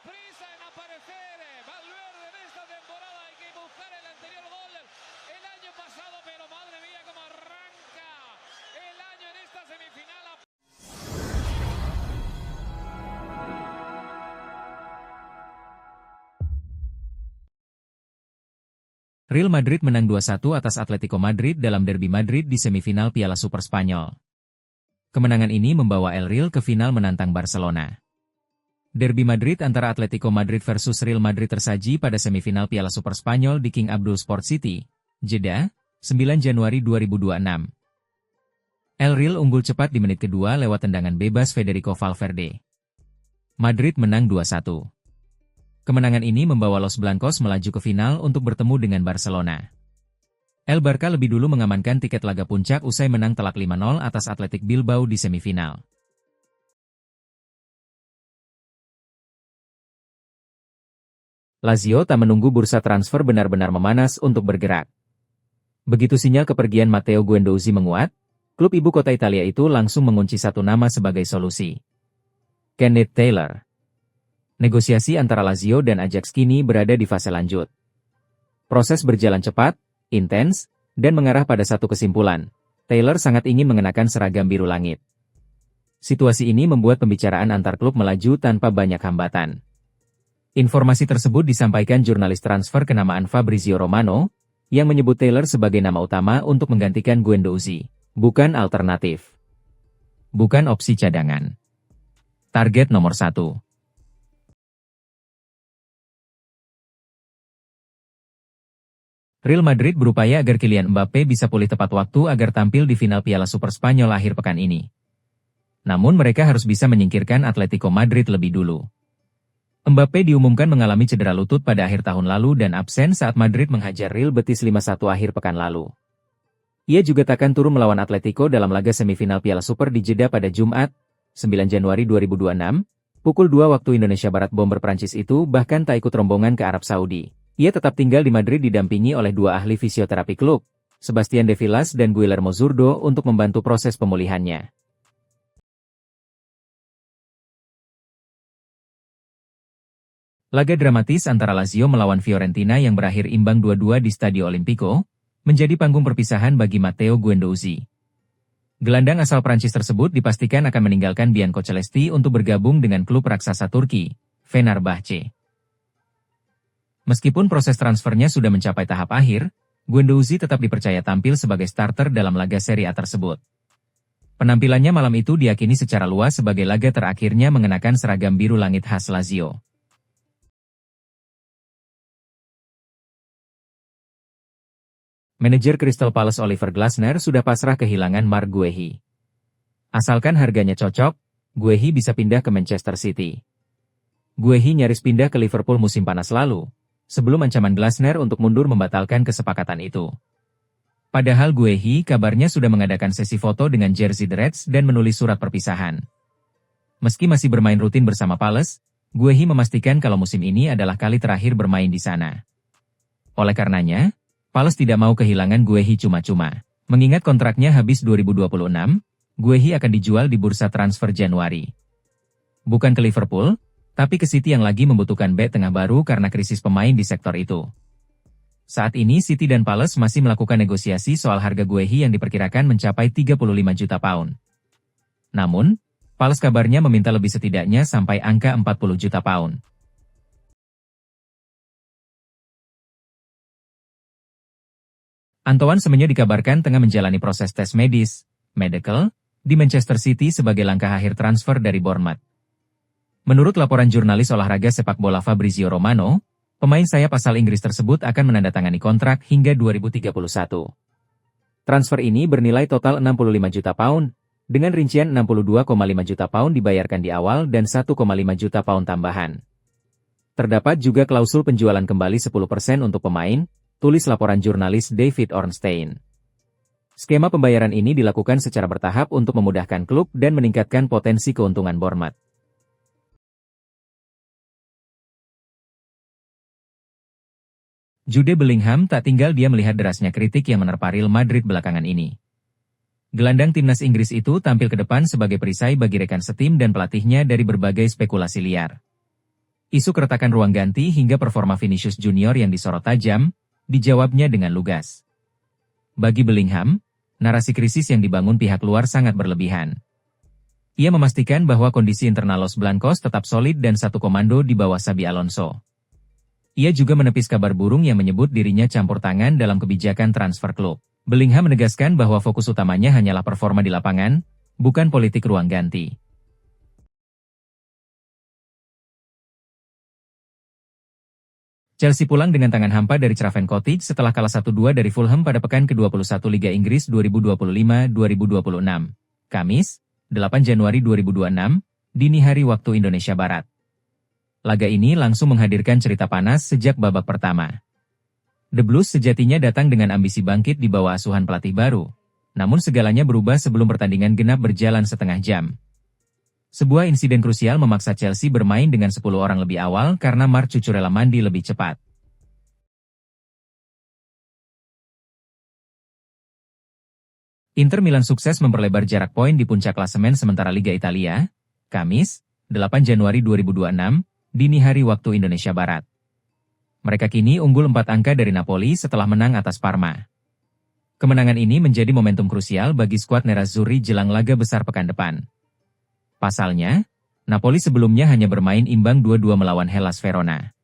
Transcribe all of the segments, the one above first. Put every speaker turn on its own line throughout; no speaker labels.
prisa en aparecer. Valverde en esta temporada hay que buscar el anterior gol el año pasado, pero madre mía cómo arranca el año en esta semifinal.
Real Madrid menang 2-1 atas Atletico Madrid dalam derby Madrid di semifinal Piala Super Spanyol. Kemenangan ini membawa El Real ke final menantang Barcelona. Derby Madrid antara Atletico Madrid versus Real Madrid tersaji pada semifinal Piala Super Spanyol di King Abdul Sport City, Jeddah, 9 Januari 2026. El Real unggul cepat di menit kedua lewat tendangan bebas Federico Valverde. Madrid menang 2-1. Kemenangan ini membawa Los Blancos melaju ke final untuk bertemu dengan Barcelona. El Barca lebih dulu mengamankan tiket laga puncak usai menang telak 5-0 atas Athletic Bilbao di semifinal. Lazio tak menunggu bursa transfer benar-benar memanas untuk bergerak. Begitu sinyal kepergian Matteo Guendouzi menguat, klub ibu kota Italia itu langsung mengunci satu nama sebagai solusi. Kenneth Taylor. Negosiasi antara Lazio dan Ajax kini berada di fase lanjut. Proses berjalan cepat, intens, dan mengarah pada satu kesimpulan. Taylor sangat ingin mengenakan seragam biru langit. Situasi ini membuat pembicaraan antar klub melaju tanpa banyak hambatan. Informasi tersebut disampaikan jurnalis transfer kenamaan Fabrizio Romano, yang menyebut Taylor sebagai nama utama untuk menggantikan Guendouzi, bukan alternatif. Bukan opsi cadangan. Target nomor 1. Real Madrid berupaya agar Kylian Mbappe bisa pulih tepat waktu agar tampil di final Piala Super Spanyol akhir pekan ini. Namun mereka harus bisa menyingkirkan Atletico Madrid lebih dulu. Mbappe diumumkan mengalami cedera lutut pada akhir tahun lalu dan absen saat Madrid menghajar Real Betis 5-1 akhir pekan lalu. Ia juga takkan turun melawan Atletico dalam laga semifinal Piala Super di Jeddah pada Jumat, 9 Januari 2026, pukul 2 waktu Indonesia Barat. Bomber Prancis itu bahkan tak ikut rombongan ke Arab Saudi. Ia tetap tinggal di Madrid didampingi oleh dua ahli fisioterapi klub, Sebastian De Villas dan Guillermo Zurdo untuk membantu proses pemulihannya. Laga dramatis antara Lazio melawan Fiorentina yang berakhir imbang 2-2 di Stadio Olimpico, menjadi panggung perpisahan bagi Matteo Guendouzi. Gelandang asal Prancis tersebut dipastikan akan meninggalkan Bianco Celesti untuk bergabung dengan klub raksasa Turki, Fenerbahce. Meskipun proses transfernya sudah mencapai tahap akhir, Guendouzi tetap dipercaya tampil sebagai starter dalam laga Serie A tersebut. Penampilannya malam itu diyakini secara luas sebagai laga terakhirnya mengenakan seragam biru langit khas Lazio. Manajer Crystal Palace Oliver Glasner sudah pasrah kehilangan Marc Guehi. Asalkan harganya cocok, Guehi bisa pindah ke Manchester City. Guehi nyaris pindah ke Liverpool musim panas lalu, sebelum ancaman Glasner untuk mundur membatalkan kesepakatan itu. Padahal Guehi kabarnya sudah mengadakan sesi foto dengan jersey The Reds dan menulis surat perpisahan. Meski masih bermain rutin bersama Palace, Guehi memastikan kalau musim ini adalah kali terakhir bermain di sana. Oleh karenanya, Palace tidak mau kehilangan Guehi cuma-cuma. Mengingat kontraknya habis 2026, Guehi akan dijual di bursa transfer Januari. Bukan ke Liverpool, tapi ke City yang lagi membutuhkan bek tengah baru karena krisis pemain di sektor itu. Saat ini City dan Palace masih melakukan negosiasi soal harga Guehi yang diperkirakan mencapai 35 juta pound. Namun, Palace kabarnya meminta lebih setidaknya sampai angka 40 juta pound. Antoine Semenyo dikabarkan tengah menjalani proses tes medis, medical, di Manchester City sebagai langkah akhir transfer dari Bournemouth. Menurut laporan jurnalis olahraga sepak bola Fabrizio Romano, pemain sayap asal Inggris tersebut akan menandatangani kontrak hingga 2031. Transfer ini bernilai total 65 juta pound, dengan rincian 62,5 juta pound dibayarkan di awal dan 1,5 juta pound tambahan. Terdapat juga klausul penjualan kembali 10% untuk pemain, tulis laporan jurnalis David Ornstein. Skema pembayaran ini dilakukan secara bertahap untuk memudahkan klub dan meningkatkan potensi keuntungan Bournemouth. Jude Bellingham tak tinggal diam melihat derasnya kritik yang menerpa Real Madrid belakangan ini. Gelandang timnas Inggris itu tampil ke depan sebagai perisai bagi rekan setim dan pelatihnya dari berbagai spekulasi liar. Isu keretakan ruang ganti hingga performa Vinicius Junior yang disorot tajam, dijawabnya dengan lugas. Bagi Bellingham, narasi krisis yang dibangun pihak luar sangat berlebihan. Ia memastikan bahwa kondisi internal Los Blancos tetap solid dan satu komando di bawah Xabi Alonso. Ia juga menepis kabar burung yang menyebut dirinya campur tangan dalam kebijakan transfer klub. Bellingham menegaskan bahwa fokus utamanya hanyalah performa di lapangan, bukan politik ruang ganti. Chelsea pulang dengan tangan hampa dari Craven Cottage setelah kalah 1-2 dari Fulham pada pekan ke-21 Liga Inggris 2025-2026. Kamis, 8 Januari 2026, dini hari waktu Indonesia Barat. Laga ini langsung menghadirkan cerita panas sejak babak pertama. The Blues sejatinya datang dengan ambisi bangkit di bawah asuhan pelatih baru. Namun segalanya berubah sebelum pertandingan genap berjalan setengah jam. Sebuah insiden krusial memaksa Chelsea bermain dengan 10 orang lebih awal karena Marc Cucurella mandi lebih cepat. Inter Milan sukses memperlebar jarak poin di puncak klasemen sementara Liga Italia, Kamis, 8 Januari 2026, dini hari waktu Indonesia Barat. Mereka kini unggul 4 angka dari Napoli setelah menang atas Parma. Kemenangan ini menjadi momentum krusial bagi skuad Nerazzurri jelang laga besar pekan depan. Pasalnya, Napoli sebelumnya hanya bermain imbang 2-2 melawan Hellas Verona.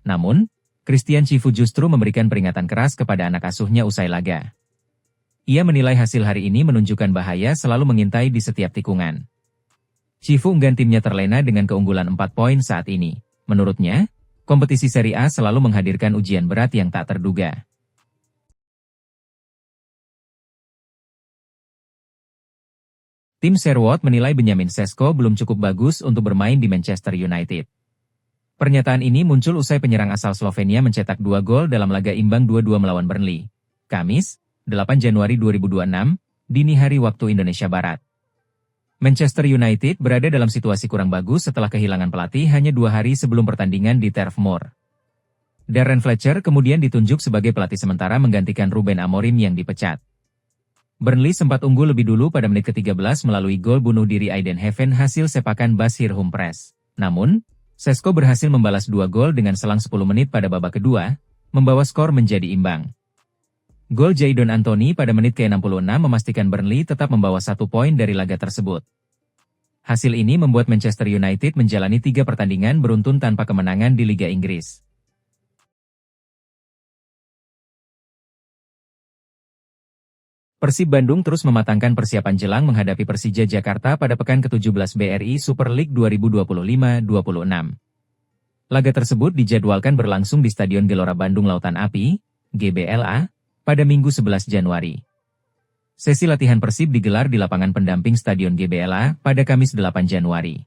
Namun, Christian Chivu justru memberikan peringatan keras kepada anak asuhnya usai laga. Ia menilai hasil hari ini menunjukkan bahaya selalu mengintai di setiap tikungan. Chivu enggan timnya terlena dengan keunggulan 4 poin saat ini. Menurutnya, kompetisi Serie A selalu menghadirkan ujian berat yang tak terduga. Tim Sherwood menilai Benjamin Sesko belum cukup bagus untuk bermain di Manchester United. Pernyataan ini muncul usai penyerang asal Slovenia mencetak 2 gol dalam laga imbang 2-2 melawan Burnley. Kamis, 8 Januari 2026, dini hari waktu Indonesia Barat. Manchester United berada dalam situasi kurang bagus setelah kehilangan pelatih hanya 2 hari sebelum pertandingan di Turf Moor. Darren Fletcher kemudian ditunjuk sebagai pelatih sementara menggantikan Ruben Amorim yang dipecat. Burnley sempat unggul lebih dulu pada menit ke-13 melalui gol bunuh diri Aiden Heaven hasil sepakan Bashir Humphreys. Namun, Sesko berhasil membalas 2 gol dengan selang 10 menit pada babak kedua, membawa skor menjadi imbang. Gol Jadon Anthony pada menit ke-66 memastikan Burnley tetap membawa 1 poin dari laga tersebut. Hasil ini membuat Manchester United menjalani 3 pertandingan beruntun tanpa kemenangan di Liga Inggris. Persib Bandung terus mematangkan persiapan jelang menghadapi Persija Jakarta pada pekan ke-17 BRI Super League 2025-26. Laga tersebut dijadwalkan berlangsung di Stadion Gelora Bandung Lautan Api, GBLA, pada Minggu 11 Januari. Sesi latihan Persib digelar di lapangan pendamping Stadion GBLA pada Kamis 8 Januari.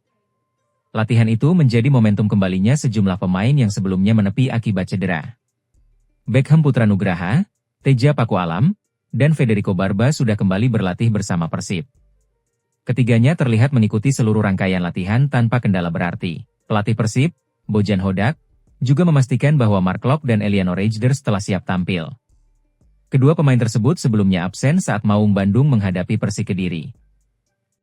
Latihan itu menjadi momentum kembalinya sejumlah pemain yang sebelumnya menepi akibat cedera. Beckham Putra Nugraha, Teja Paku Alam, dan Federico Barba sudah kembali berlatih bersama Persib. Ketiganya terlihat mengikuti seluruh rangkaian latihan tanpa kendala berarti. Pelatih Persib, Bojan Hodak, juga memastikan bahwa Mark Klok dan Eliano Rejders telah siap tampil. Kedua pemain tersebut sebelumnya absen saat Maung Bandung menghadapi Persik Kediri.